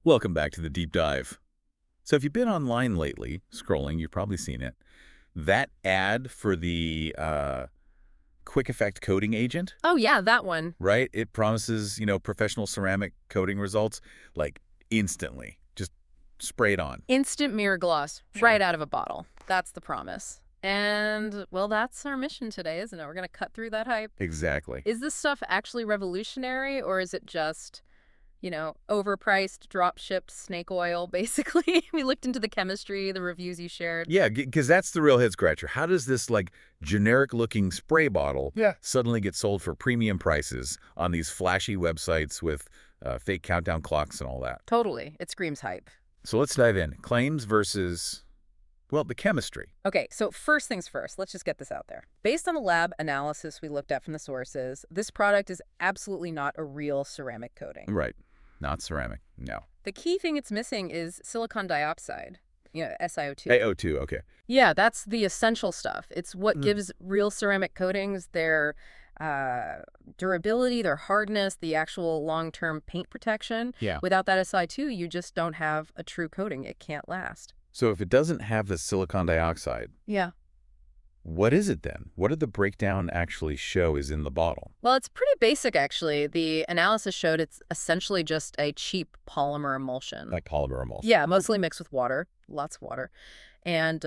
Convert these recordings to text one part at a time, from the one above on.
Welcome back to the deep dive. So if you've been online lately, scrolling, you've probably seen it. That ad for the quick effect coating agent, Oh, yeah, that one. right? It promises, professional ceramic coating results like instantly. Just spray it on. Instant mirror gloss Sure. right out of a bottle. That's the promise. And, well, that's our mission today, isn't it? We're going to cut through that hype. Exactly. Is this stuff actually revolutionary, or is it just, overpriced, drop-shipped snake oil, basically? We looked into the chemistry, the reviews you shared. Yeah, because that's the real head scratcher. How does this generic-looking spray bottle suddenly get sold for premium prices on these flashy websites with fake countdown clocks and all that? Totally. It screams hype. So let's dive in. Claims versus, well, the chemistry. Okay, so first things first, let's just get this out there. Based on the lab analysis we looked at from the sources, this product is absolutely not a real ceramic coating. Right. Not ceramic. No. The key thing it's missing is silicon dioxide, SiO2. AO2, okay. Yeah, that's the essential stuff. It's what gives real ceramic coatings their durability, their hardness, the actual long-term paint protection. Yeah. Without that Si2, you just don't have a true coating. It can't last. So if it doesn't have the silicon dioxide, Yeah. what is it then? What did the breakdown actually show is in the bottle? Well, it's pretty basic, actually. The analysis showed it's essentially just a cheap polymer emulsion. Like polymer emulsion. Yeah, mostly mixed with water, lots of water. And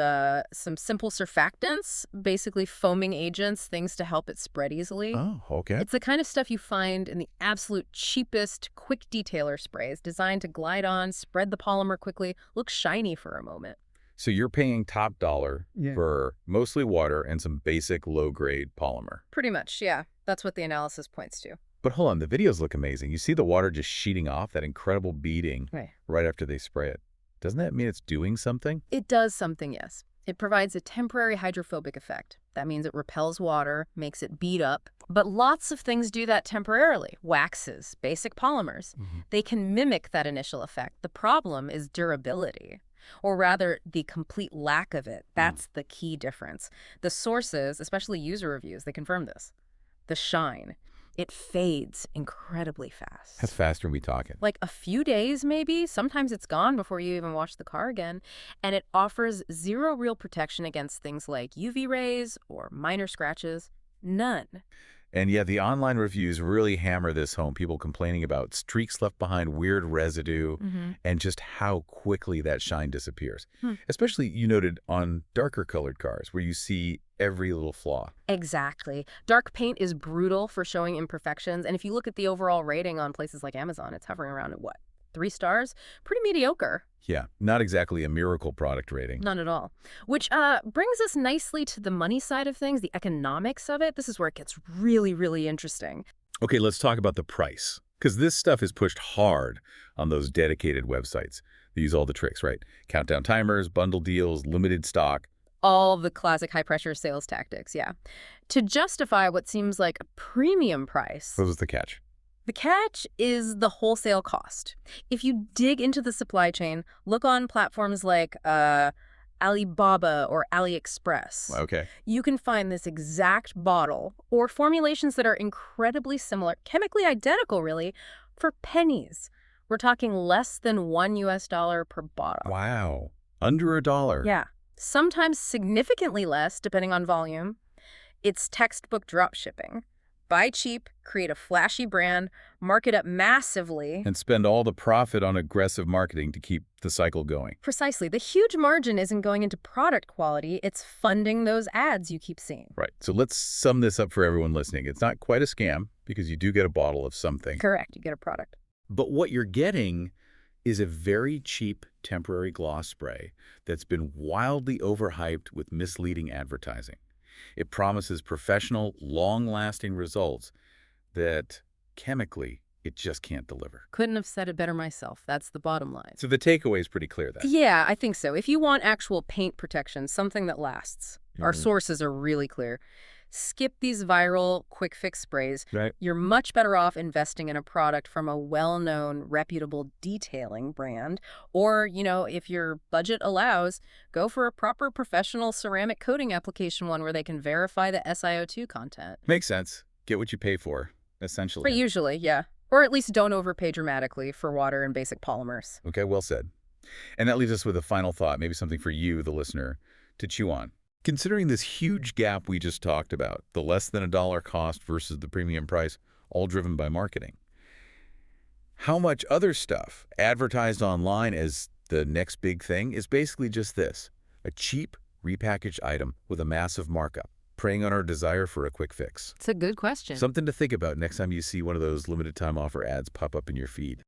some simple surfactants, basically foaming agents, things to help it spread easily. Oh, okay. It's the kind of stuff you find in the absolute cheapest quick detailer sprays, designed to glide on, spread the polymer quickly, look shiny for a moment. So you're paying top dollar for mostly water and some basic low-grade polymer. Pretty much, yeah. That's what the analysis points to. But hold on, the videos look amazing. You see the water just sheeting off, that incredible beading right after they spray it. Doesn't that mean it's doing something? It does something, yes. It provides a temporary hydrophobic effect. That means it repels water, makes it bead up. But lots of things do that temporarily. Waxes, basic polymers. They can mimic that initial effect. The problem is durability. Or rather, the complete lack of it. That's the key difference. The sources, especially user reviews, they confirm this. The shine. It fades incredibly fast. How fast are we talking? Like a few days, maybe. Sometimes it's gone before you even wash the car again. And it offers zero real protection against things like UV rays or minor scratches. None. And yeah, the online reviews really hammer this home. People complaining about streaks left behind, weird residue, and just how quickly that shine disappears. Especially, you noted, on darker colored cars where you see every little flaw. Exactly. Dark paint is brutal for showing imperfections. And if you look at the overall rating on places like Amazon, it's hovering around at what? 3 stars? Pretty mediocre. Yeah, not exactly a miracle product rating. None at all. Which brings us nicely to the money side of things, the economics of it. This is where it gets really, really interesting. Okay, let's talk about the price. Because this stuff is pushed hard on those dedicated websites. They use all the tricks, right? Countdown timers, bundle deals, limited stock. All the classic high-pressure sales tactics, yeah. To justify what seems like a premium price. What was the catch? The catch is the wholesale cost. If you dig into the supply chain, look on platforms like Alibaba or AliExpress. Okay. You can find this exact bottle or formulations that are incredibly similar, chemically identical really, for pennies. We're talking less than $1 per bottle. Wow. Under $1. Yeah. Sometimes significantly less, depending on volume. It's textbook drop shipping. Buy cheap, create a flashy brand, market up massively. And spend all the profit on aggressive marketing to keep the cycle going. Precisely. The huge margin isn't going into product quality. It's funding those ads you keep seeing. Right. So let's sum this up for everyone listening. It's not quite a scam because you do get a bottle of something. Correct. You get a product. But what you're getting is a very cheap temporary gloss spray that's been wildly overhyped with misleading advertising. It promises professional, long-lasting results that, chemically, it just can't deliver. Couldn't have said it better myself. That's the bottom line. So the takeaway is pretty clear then. Yeah, I think so. If you want actual paint protection, something that lasts, our sources are really clear. Skip these viral quick fix sprays. Right. You're much better off investing in a product from a well-known, reputable detailing brand. Or, if your budget allows, go for a proper professional ceramic coating application one where they can verify the SiO2 content. Makes sense. Get what you pay for, essentially. But usually, yeah. Or at least don't overpay dramatically for water and basic polymers. Okay, well said. And that leaves us with a final thought, maybe something for you, the listener, to chew on. Considering this huge gap we just talked about, the less than $1 cost versus the premium price, all driven by marketing, how much other stuff advertised online as the next big thing is basically just this: a cheap, repackaged item with a massive markup, preying on our desire for a quick fix. It's a good question. Something to think about next time you see one of those limited time offer ads pop up in your feed.